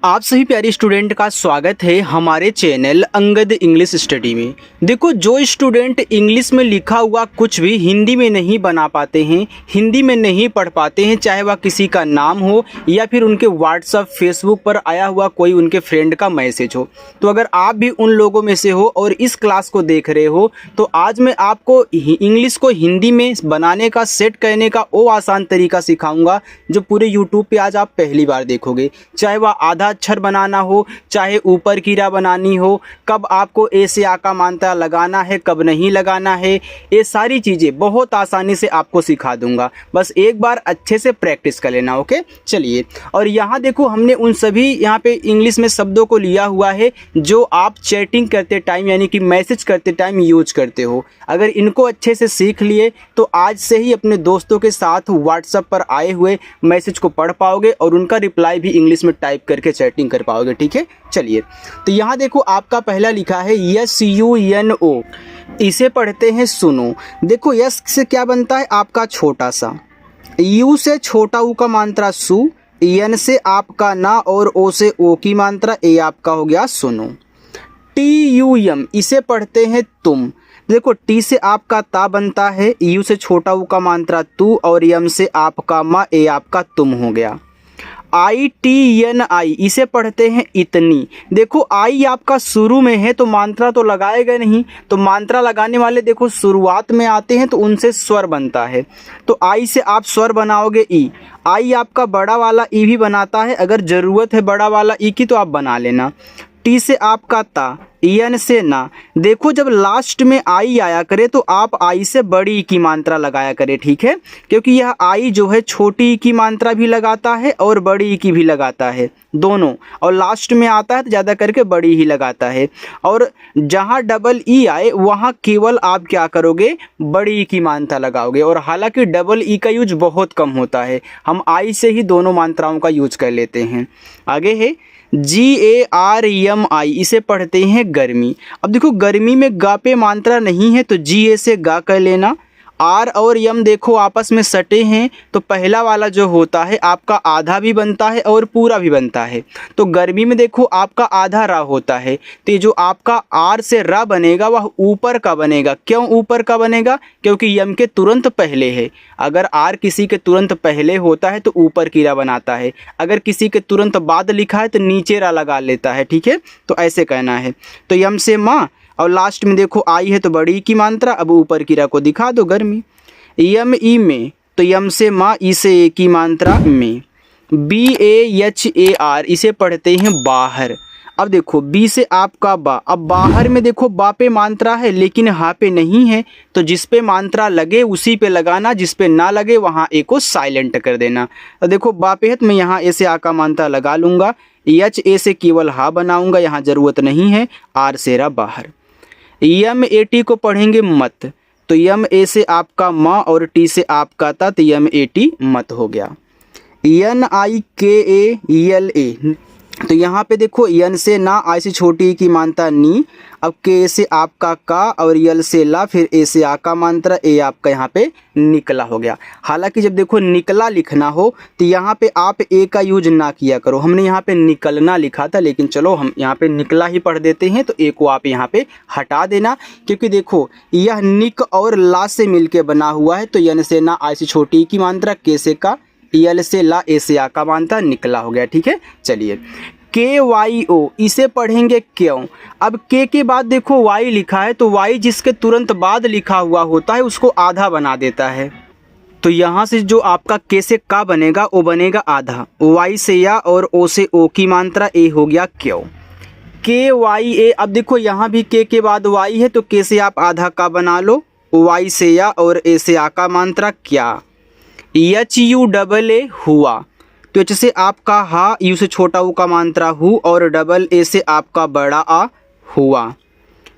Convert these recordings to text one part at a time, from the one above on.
आप सभी प्यारे स्टूडेंट का स्वागत है हमारे चैनल अंगद इंग्लिश स्टडी में। देखो, जो स्टूडेंट इंग्लिश में लिखा हुआ कुछ भी हिंदी में नहीं बना पाते हैं, हिंदी में नहीं पढ़ पाते हैं, चाहे वह किसी का नाम हो या फिर उनके व्हाट्सएप फेसबुक पर आया हुआ कोई उनके फ्रेंड का मैसेज हो, तो अगर आप भी उन लोगों में से हो और इस क्लास को देख रहे हो तो आज मैं आपको इंग्लिश को हिंदी में बनाने का, सेट करने का वो आसान तरीका सिखाऊंगा जो पूरे यूट्यूब पे आज आप पहली बार देखोगे। चाहे वह आधा अक्षर बनाना हो, चाहे ऊपर कीरा बनानी हो, कब आपको ए से आ का मात्रा लगाना है, कब नहीं लगाना है, ये सारी चीज़ें बहुत आसानी से आपको सिखा दूंगा। बस एक बार अच्छे से प्रैक्टिस कर लेना। ओके, चलिए। और यहाँ देखो, हमने उन सभी यहाँ पे इंग्लिश में शब्दों को लिया हुआ है जो आप चैटिंग करते टाइम यानी कि मैसेज करते टाइम यूज करते हो। अगर इनको अच्छे से सीख लिए तो आज से ही अपने दोस्तों के साथ व्हाट्सएप पर आए हुए मैसेज को पढ़ पाओगे और उनका रिप्लाई भी इंग्लिश में टाइप करके चैटिंग कर पाओगे। ठीक है, चलिए। तो यहाँ देखो, आपका पहला लिखा है SUNO, इसे पढ़ते हैं सुनो। देखो, यस से क्या बनता है आपका छोटा सा, यू से छोटा ऊ का मात्रा सु, एन से आपका ना और ओ से ओ की मात्रा ए आपका हो गया सुनो। TUM, इसे पढ़ते हैं तुम। देखो, टी से आपका ता बनता है, यू से छोटा ऊ का मात्रा तू और यम से आपका मा, ए आपका तुम हो गया। ITNI, इसे पढ़ते हैं इतनी। देखो, आई आपका शुरू में है तो मात्रा तो लगाएगा नहीं, तो मात्रा लगाने वाले देखो शुरुआत में आते हैं तो उनसे स्वर बनता है। तो आई से आप स्वर बनाओगे ई। आई आपका बड़ा वाला ई भी बनाता है, अगर ज़रूरत है बड़ा वाला ई की तो आप बना लेना। टी से आपका ता, एन से ना। देखो, जब लास्ट में आई आया करे तो आप आई से बड़ी की मात्रा लगाया करे। ठीक है, क्योंकि यह आई जो है छोटी की मात्रा भी लगाता है और बड़ी की भी लगाता है, दोनों। और लास्ट में आता है तो ज़्यादा करके बड़ी ही लगाता है। और जहाँ डबल ई आए वहाँ केवल आप क्या करोगे, बड़ी की मात्रा लगाओगे। और हालांकि डबल ई का यूज बहुत कम होता है, हम आई से ही दोनों मात्राओं का यूज कर लेते हैं। आगे है GARMI, इसे पढ़ते हैं गर्मी। अब देखो, गर्मी में गा पे मात्रा नहीं है तो GA से गा कर लेना। आर और यम देखो आपस में सटे हैं तो पहला वाला जो होता है आपका आधा भी बनता है और पूरा भी बनता है। तो गर्मी में देखो आपका आधा रा होता है, तो ये जो आपका आर से रा बनेगा वह ऊपर का बनेगा। क्यों ऊपर का बनेगा? क्योंकि यम के तुरंत पहले है। अगर आर किसी के तुरंत पहले होता है तो ऊपर की रा बनाता है, अगर किसी के तुरंत बाद लिखा है तो नीचे रा लगा लेता है। ठीक है, तो ऐसे कहना है। तो यम से माँ और लास्ट में देखो आई है तो बड़ी की मात्रा, अब ऊपर की रा को दिखा दो गर्मी। यम ई में, तो यम से माँ, ई से ए की मात्रा में। BAHAR, इसे पढ़ते हैं बाहर। अब देखो, बी से आपका बा। अब बाहर में देखो बा पे मात्रा है लेकिन हा पे नहीं है, तो जिस पे मात्रा लगे उसी पे लगाना, जिस पे ना लगे वहाँ ए को साइलेंट कर देना। तो देखो, बा पे है तो मैं यहाँ ए से आ का मात्रा लगा लूँगा, HA से केवल हा बनाऊँगा, यहाँ ज़रूरत नहीं है, आर से रा बाहर। MAT को पढ़ेंगे मत। तो MA से आपका माँ और टी से आपका ता, तो MAT मत हो गया। NIKAELA, तो यहाँ पे देखो यन से ना, आई से छोटी की मात्रा नी, अब के से आपका का और यल से ला, फिर ए से आ का मात्रा, ए आपका यहाँ पे निकला हो गया। हालांकि जब देखो निकला लिखना हो तो यहाँ पे आप ए का यूज ना किया करो। हमने यहाँ पे निकलना लिखा था, लेकिन चलो हम यहाँ पे निकला ही पढ़ देते हैं, तो ए को आप यहाँ पे हटा देना। क्योंकि देखो यह निक और ला से मिलके बना हुआ है, तो यन से ना, आई से छोटी की मात्रा, के से का, यल से ला, ए से आ का मात्रा, निकला हो गया। ठीक है, चलिए। KYO, इसे पढ़ेंगे क्यों। अब के बाद देखो वाई लिखा है, तो वाई जिसके तुरंत बाद लिखा हुआ होता है उसको आधा बना देता है। तो यहाँ से जो आपका के से का बनेगा वो बनेगा आधा, वाई से या और ओ से ओ की मात्रा, ए हो गया क्यों। KYA, अब देखो यहाँ भी के बाद वाई है तो के से आप आधा का बना लो, वाई से या और ए से आ का मात्रा क्या। HUAA, हुआ। तो एच से आपका हा, यू से छोटा ऊ का मात्रा हु और डबल ए से आपका बड़ा आ, हुआ।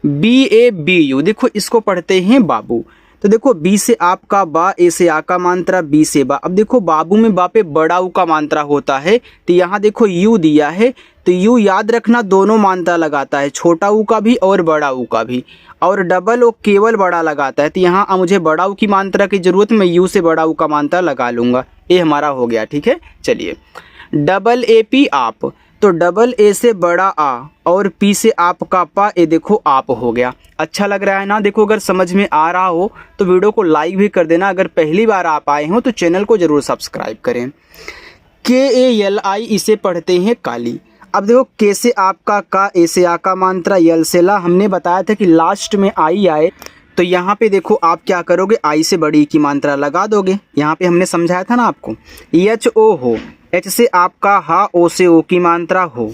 BABU, देखो इसको पढ़ते हैं बाबू। तो देखो बी से आपका बा, ए से आ का मात्रा, बी से बा। अब देखो बाबू में बा पे बड़ा ऊ का मात्रा होता है, तो यहाँ देखो यू दिया है, तो यू याद रखना दोनों मात्रा लगाता है, छोटा ऊ का भी और बड़ा ऊ का भी। और डबल ओ केवल बड़ा लगाता है, तो यहाँ मुझे बड़ा ऊ की मात्रा की ज़रूरत, मैं यू से बड़ा ऊ का मात्रा लगा लूँगा। ये हमारा हो गया। ठीक है, चलिए। AAP आप, तो डबल ए से बड़ा आ और पी से आपका पा, ये देखो आप हो गया। अच्छा लग रहा है ना। देखो अगर समझ में आ रहा हो तो वीडियो को लाइक भी कर देना। अगर पहली बार आप आए हो तो चैनल को ज़रूर सब्सक्राइब करें। KALI इसे पढ़ते हैं काली। अब देखो के से आपका का, ए से आ का मात्रा, यल से ला। हमने बताया था कि लास्ट में आई आए तो यहाँ पे देखो आप क्या करोगे, आई से बड़ी की मात्रा लगा दोगे। यहाँ पे हमने समझाया था ना आपको। HO हो, H से आपका हा, O से O की मात्रा हो।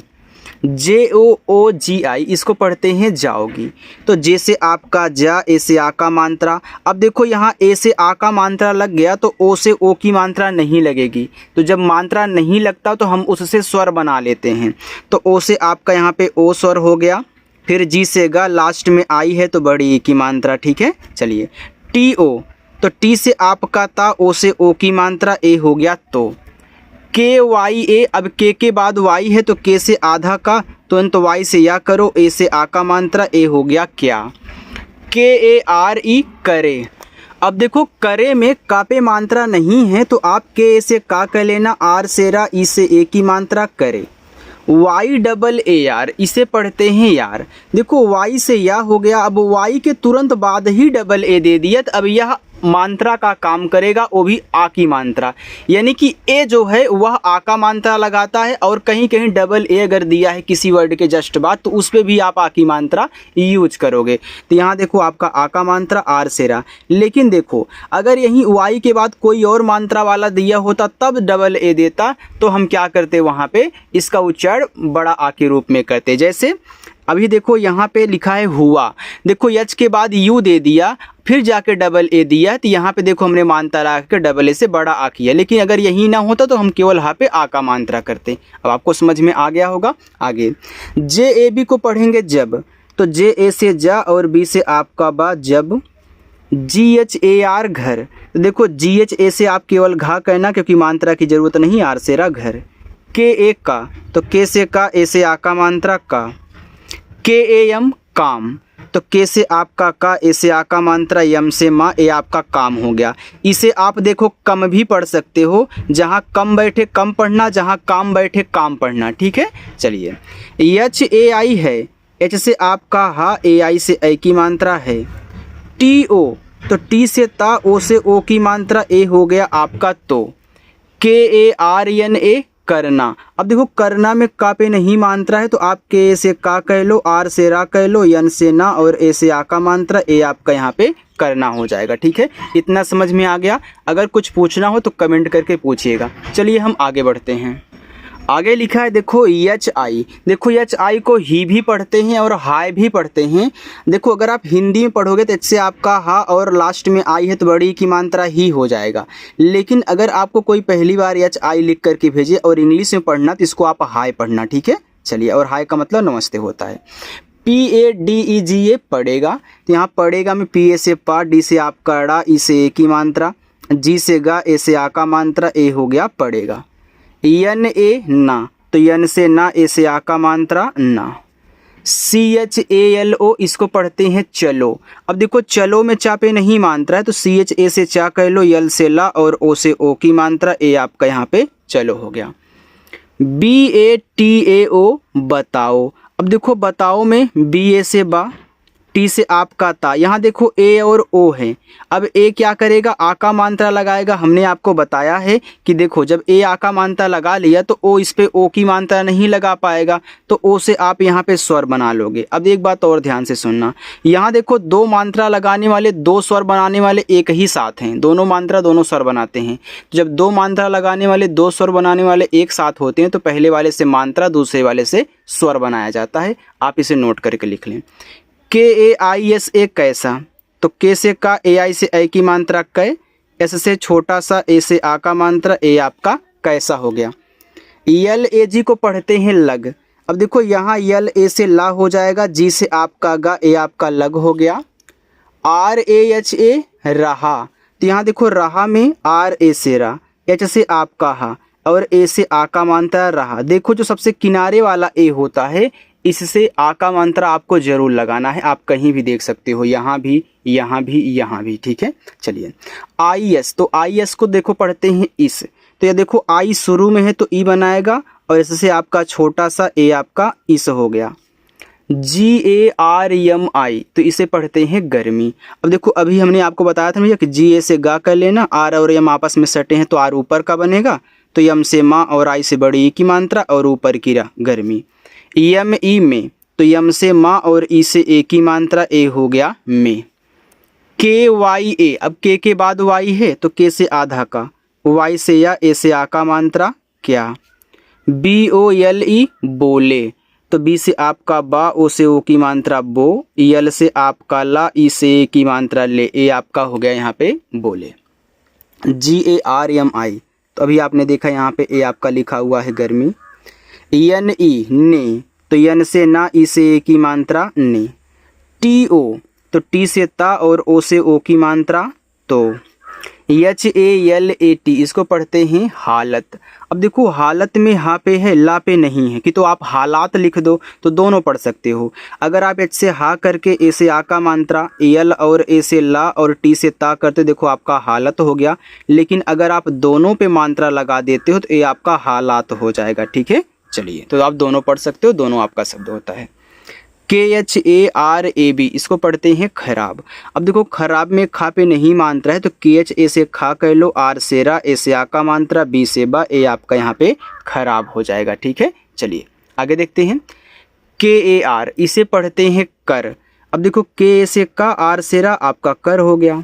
JOOGI इसको पढ़ते हैं जाओगी। तो जे से आपका जा, ए से आ का मात्रा। अब देखो यहाँ ए से आ का मात्रा लग गया तो ओ से ओ की मात्रा नहीं लगेगी। तो जब मात्रा नहीं लगता तो हम उससे स्वर बना लेते हैं। तो ओ से आपका यहाँ पे ओ स्वर हो गया। फिर जी से गा, लास्ट में आई है तो बड़ी की मात्रा, ठीक है। चलिए TO, तो टी से आपका ता, ओ से ओ की मात्रा, ए हो गया तो। KYA, अब के बाद वाई है तो के से आधा का, तुरंत वाई से या करो, ए से आ का मात्रा, ए हो गया क्या। KARE करे। अब देखो करे में का पे मात्रा नहीं है तो आप के से का कह लेना, आर से रा, ई से ए की मात्रा करे। YAAR इसे पढ़ते हैं यार। देखो वाई से या हो गया। अब वाई के तुरंत बाद ही डबल ए दे दिया, तो अब यह मात्रा का काम करेगा, वो भी आ की मात्रा। यानी कि ए जो है वह आ का मात्रा लगाता है और कहीं कहीं डबल ए अगर दिया है किसी वर्ड के जस्ट बाद तो उस पर भी आप आ की मात्रा यूज करोगे। तो यहाँ देखो आपका आ का मात्रा आर से रहा। लेकिन देखो अगर यहीं वाई के बाद कोई और मात्रा वाला दिया होता तब डबल ए देता तो हम क्या करते, वहाँ पे इसका उच्चारण बड़ा आ के रूप में करते। जैसे अभी देखो यहाँ पे लिखा है हुआ। देखो यच के बाद यू दे दिया, फिर जाके डबल ए दिया, तो यहाँ पे देखो हमने मात्रा लगा के डबल ए से बड़ा आ किया। लेकिन अगर यही ना होता तो हम केवल यहाँ पे आ का मात्रा करते। अब आपको समझ में आ गया होगा। आगे JAB को पढ़ेंगे जब। तो JA से जा और B से आपका बा, जब। GHAR घर। तो देखो GHA से आप केवल घा कहना क्योंकि मात्रा की जरूरत नहीं, आर से रा घर। KA का, तो के से का, ए से आ का मात्रा का। KAM काम। तो के से आपका का, ए से आ का मात्रा, यम से माँ, ए आपका काम हो गया। इसे आप देखो कम भी पढ़ सकते हो, जहाँ कम बैठे कम पढ़ना, जहाँ काम बैठे काम पढ़ना, ठीक है। चलिए HAI है, H से आपका हा, AI से ए की मात्रा है। TO, तो टी से ता, ओ से ओ की मात्रा, ए हो गया आपका तो। KARNA करना। अब देखो करना में का पे नहीं मात्रा है तो आप के से का कह लो, आर से रा कह लो, यन से ना और ए से आ का मात्रा, ए आपका यहाँ पे करना हो जाएगा, ठीक है। इतना समझ में आ गया। अगर कुछ पूछना हो तो कमेंट करके पूछिएगा। चलिए हम आगे बढ़ते हैं। आगे लिखा है देखो HI। देखो HI को ही भी पढ़ते हैं और हाय भी पढ़ते हैं। देखो अगर आप हिंदी में पढ़ोगे तो एच से आपका हा और लास्ट में आई है तो बड़ी की मात्रा ही हो जाएगा। लेकिन अगर आपको कोई पहली बार HI लिख करके भेजे और इंग्लिश में पढ़ना तो इसको आप हाय पढ़ना, ठीक है। चलिए, और हाय का मतलब नमस्ते होता है। PADEGA पढ़ेगा। तो यहाँ पढ़ेगा में PA से पा, डी से आपका ड़ा, ई से ए की मात्रा, जी से गा, ए से आ का मात्रा, ए हो गया पढ़ेगा। NA ना, तो यन से ना, ए से आ का मात्रा ना। CHALO इसको पढ़ते हैं चलो। अब देखो चलो में चा पे नहीं मात्रा है तो CHA से चा कह लो, यल से ला और ओ से ओ की मात्रा, ए आपका यहाँ पे चलो हो गया। BATAO बताओ। अब देखो बताओ में BA से बा, टी से आपका ता। यहाँ देखो ए और ओ है। अब ए क्या करेगा, आ का मात्रा लगाएगा। हमने आपको बताया है कि देखो जब ए आ का मात्रा लगा लिया तो ओ इस पे ओ की मात्रा नहीं लगा पाएगा, तो ओ से आप यहाँ पे स्वर बना लोगे। अब एक बात और ध्यान से सुनना, यहाँ देखो दो मात्रा लगाने वाले, दो स्वर बनाने वाले एक ही साथ हैं। दोनों मात्रा दोनों स्वर बनाते हैं। जब दो मात्रा लगाने वाले, दो स्वर बनाने वाले एक साथ होते हैं तो पहले वाले से मात्रा, दूसरे वाले से स्वर बनाया जाता है। आप इसे नोट करके लिख लें। KAISA कैसा। तो के से का, AI से ए की मात्रा कै, एस से छोटा सा, ए से आ का मात्रा, ए आपका कैसा हो गया। LAG को पढ़ते हैं लग। अब देखो यहाँ यल ए से ला हो जाएगा, जी से आपका गा, ए आपका लग हो गया। RAHA रहा। तो यहाँ देखो रहा में RA से रा, एच से आपका हा और ए से आ का मात्रा रहा। देखो जो सबसे किनारे वाला ए होता है इससे आ का मात्रा आपको जरूर लगाना है। आप कहीं भी देख सकते हो, यहाँ भी, यहाँ भी, यहाँ भी, ठीक है। चलिए IS, तो IS को देखो पढ़ते हैं इस। तो ये देखो आई शुरू में है तो ई बनाएगा और इससे आपका छोटा सा ए आपका इस हो गया। GARMI तो इसे पढ़ते हैं गर्मी। अब देखो अभी हमने आपको बताया था भैया कि GA से गा कर लेना, R और M आपस में सटे हैं तो R ऊपर का बनेगा, तो M से माँ और I से बड़ी ई की मात्रा और ऊपर की रा गर्मी। ME में तो M से माँ और E से ए की मात्रा ए हो गया में। KYA अब K के बाद Y है तो K से आधा का, Y से या A से आ का मात्रा क्या। BOLE बोले तो B से आपका बा, O से O की मात्रा बो, यल से आपका ला, ई से ए की मात्रा ले, ए आपका हो गया यहाँ पे बोले। GARMI तो अभी आपने देखा यहाँ पे ए आपका लिखा हुआ है गर्मी। NE ने तो यन से ना, ई से ए की मात्रा ने। TO तो टी से ता और ओ से ओ की मात्रा तो। HALAT इसको पढ़ते हैं हालत। अब देखो हालत में हा पे है ला पे नहीं है कि तो आप हालात लिख दो तो दोनों पढ़ सकते हो। अगर आप एच से हा करके ए से आ का मात्रा, एल और ए से ला और टी से ता करते देखो आपका हालत हो गया। लेकिन अगर आप दोनों पे मात्रा लगा देते हो तो ये आपका हालात हो जाएगा। ठीक है, चलिए तो आप दोनों पढ़ सकते हो, दोनों आपका शब्द होता है। KHARAB इसको पढ़ते हैं खराब। अब देखो खराब में खा पे नहीं मात्रा है तो KH से खा कह लो, R से रा, ए से आ का मात्रा, B से बा, ए आपका यहाँ पे खराब हो जाएगा। ठीक है, चलिए आगे देखते हैं। KAR इसे पढ़ते हैं कर। अब देखो K से का, R से रा आपका कर हो गया।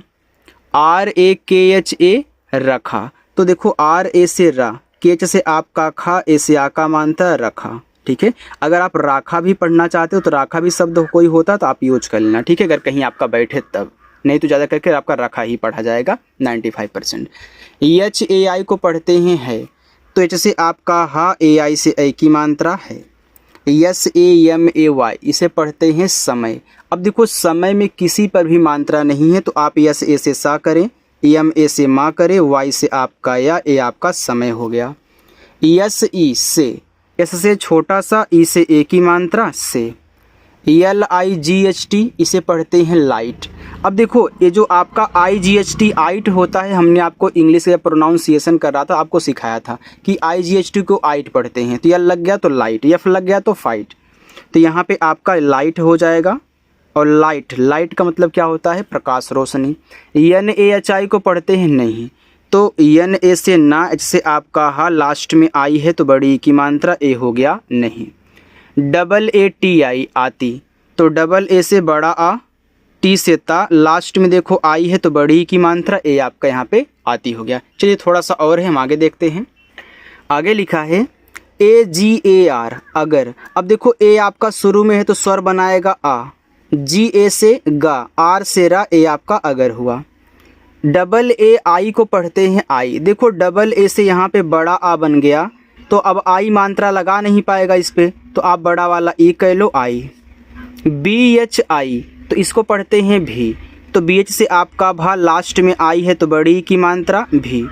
RAKHA रखा तो देखो R A से रा, KH से आपका खा, ए से आ का मात्रा रखा। ठीक है, अगर आप राखा भी पढ़ना चाहते हो तो राखा भी शब्द कोई होता तो आप यूज कर लेना। ठीक है, अगर कहीं आपका बैठे तब, नहीं तो ज़्यादा करके आपका रखा ही पढ़ा जाएगा 95%। HAI को पढ़ते हैं है तो एच से आपका हा, AI से ए की मात्रा है। SAMAY इसे पढ़ते हैं समय। अब देखो समय में किसी पर भी मात्रा नहीं है तो आप यस ए से सा करें, MA से माँ करें, Y से आपका या, ए आपका समय हो गया। SE से, एस से छोटा सा, ई से ए की मात्रा से। LIGHT इसे पढ़ते हैं लाइट। अब देखो ये जो आपका IGHT आइट होता है, हमने आपको इंग्लिश का प्रोनाउंसिएशन कर रहा था, आपको सिखाया था कि IGHT को आइट पढ़ते हैं। तो यल लग गया तो लाइट, एफ लग गया तो फाइट, तो यहाँ पे आपका लाइट हो जाएगा। और लाइट का मतलब क्या होता है, प्रकाश, रोशनी। NAHI को पढ़ते हैं नहीं तो NA से ना, एच से आपका हा, लास्ट में आई है तो बड़ी की मात्रा ए हो गया नहीं। AATI आती तो डबल ए से बड़ा आ, टी से ता, लास्ट में देखो आई है तो बड़ी की मात्रा ए आपका यहाँ पे आती हो गया। चलिए थोड़ा सा और है, हम आगे देखते हैं। आगे लिखा है AGAR अगर। अब देखो ए आपका शुरू में है तो स्वर बनाएगा आ, GA से गा, R से रा, ए आपका अगर हुआ। AAI को पढ़ते हैं आई। देखो डबल ए से यहाँ पे बड़ा आ बन गया तो अब आई मात्रा लगा नहीं पाएगा इस पे, तो आप बड़ा वाला ई कह लो आई। BHI तो इसको पढ़ते हैं भी, तो BH से आपका भा, लास्ट में आई है तो बड़ी की मात्रा भी।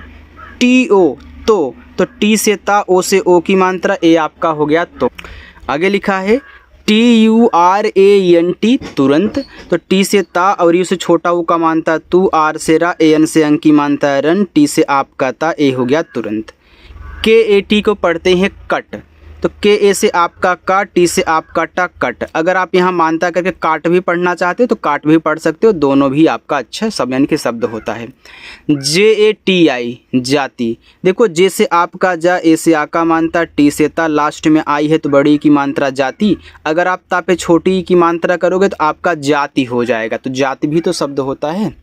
TO तो टी से ता, ओ से ओ की मात्रा ए आपका हो गया तो। आगे लिखा है TURANT तुरंत, तो टी से ता और यू से छोटा ऊ का मानता तू, आर से रा, AN से अंक की मानता रन, टी से आपका ता, ए हो गया तुरंत। KAT को पढ़ते हैं कट, तो KA से आपका का, टी से आपका टा कट। अगर आप यहाँ मानता करके काट भी पढ़ना चाहते हो तो काट भी पढ़ सकते हो, दोनों भी आपका अच्छा सब यानी कि शब्द होता है। JATI जाति, देखो जे से आपका जा, ए से आका मानता, टी से ता, लास्ट में आई है तो बड़ी की मात्रा जाति। अगर आप ता पे छोटी की मात्रा करोगे तो आपका जाति हो जाएगा, तो जाति भी तो शब्द होता है।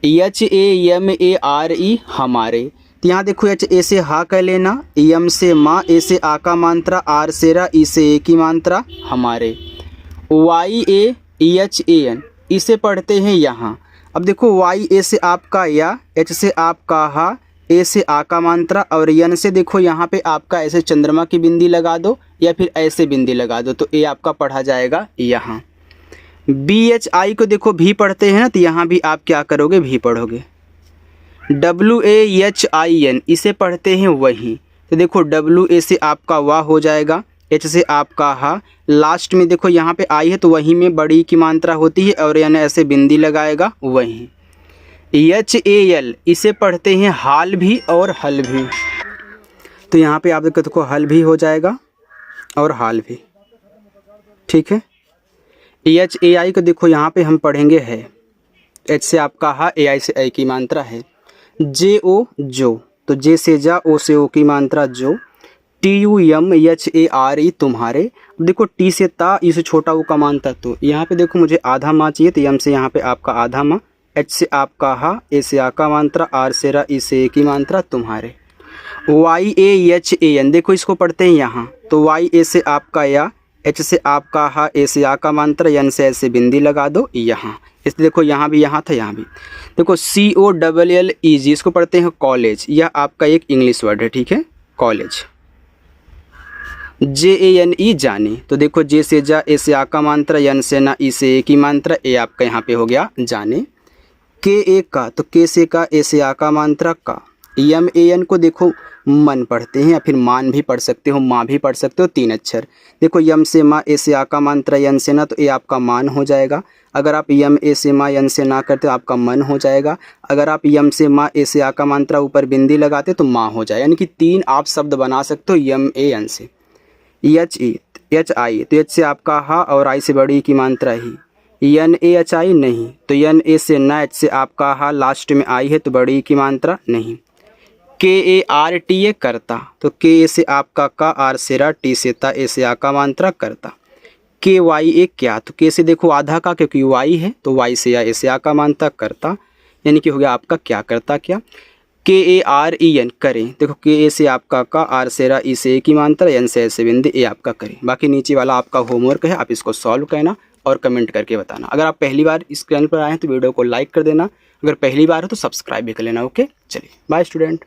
HAMARE हमारे, तो यहाँ देखो एच ए से हा कह लेना, एम से माँ, ए से आ का मात्रा, आर से रा, ई से ए की मात्रा हमारे। YAEHAN इसे पढ़ते हैं यहाँ। अब देखो वाई ए से आपका या, एच से आपका हा, ए से आ का मात्रा और यन से देखो यहाँ पे आपका ऐसे चंद्रमा की बिंदी लगा दो या फिर ऐसे बिंदी लगा दो, तो ए आपका पढ़ा जाएगा यहाँ। BHI को देखो भी पढ़ते हैं ना, तो यहाँ भी आप क्या करोगे, भी पढ़ोगे। WAHIN इसे पढ़ते हैं वही, तो देखो WA से आपका वाह हो जाएगा, H से आपका हा, लास्ट में देखो यहाँ पे आई है तो वहीं में बड़ी की मात्रा होती है और यानी ऐसे बिंदी लगाएगा वहीं। HAL इसे पढ़ते हैं हाल भी और हल भी। तो यहाँ पे आप देखो हल भी हो जाएगा और हाल भी, ठीक है। HAI को देखो यहाँ पे हम पढ़ेंगे है, H से आपका हा, AI से ऐ की मात्रा है। JO जो, तो J से जा, O से O की मात्रा जो। TUMHARE तुम्हारे। देखो T से ता, ई से छोटा U का मात्रा तो यहाँ पे देखो मुझे आधा माँ चाहिए, तो M से यहाँ पे आपका आधा माँ। H से आपका हा, A से आ का मात्रा, R से रा, ई से ए की मात्रा तुम्हारे। YAHAN देखो इसको पढ़ते हैं यहाँ, तो YA से आपका या, H से आपका हा, A से आ का मात्रा, N से ऐसे बिंदी लगा दो यहाँ। इसलिए देखो यहाँ भी यहाँ था, यहाँ भी। देखो COLLEG इसको पढ़ते हैं कॉलेज, यह आपका एक इंग्लिश वर्ड है, ठीक है, कॉलेज। JANE जाने, तो देखो J से जा, A से आ का मात्रा, N से ना, ई से ए की मात्रा, ए आपका यहाँ पे हो गया जाने। KA का, तो K से का, A से आ का मात्रा का। MAN को देखो मन पढ़ते हैं या फिर मान भी पढ़ सकते हो, माँ भी पढ़ सकते हो, 3 अक्षर। देखो यम से माँ, ए से आ का मात्रा, यन से ना, तो ए आपका मान हो जाएगा। अगर आप यम ए से माँ यन से ना करते हो आपका मन हो जाएगा। अगर आप यम से माँ, ए से आ का मात्रा ऊपर बिंदी लगाते तो माँ हो जाए, यानी कि 3 आप शब्द बना सकते हो यम ए यन से। HI, तो H से आपका हा और आई से बड़ी की मात्रा ही। NAHI नहीं, तो NA से ना, H से आपका हा, लास्ट में आई है तो बड़ी की मात्रा नहीं। KARTA करता, तो K से आपका का, R से रा, T से ता, A से आ का मात्रा करता। KYA क्या, तो K से देखो आधा का, क्योंकि Y है तो Y से या, A से आ का मात्रा करता, यानी कि हो गया आपका क्या करता क्या। KAREN करें, देखो KA से आपका का, R से रा, ई से ए की मात्रा, N से ऐसे बिंदी, ए आपका करें। बाकी नीचे वाला आपका होमवर्क है, आप इसको सॉल्व करना और कमेंट करके बताना। अगर आप पहली बार इस चैनल पर आए हैं तो वीडियो को लाइक कर देना, अगर पहली बार हो तो सब्सक्राइब भी कर लेना। ओके, चलिए बाय स्टूडेंट।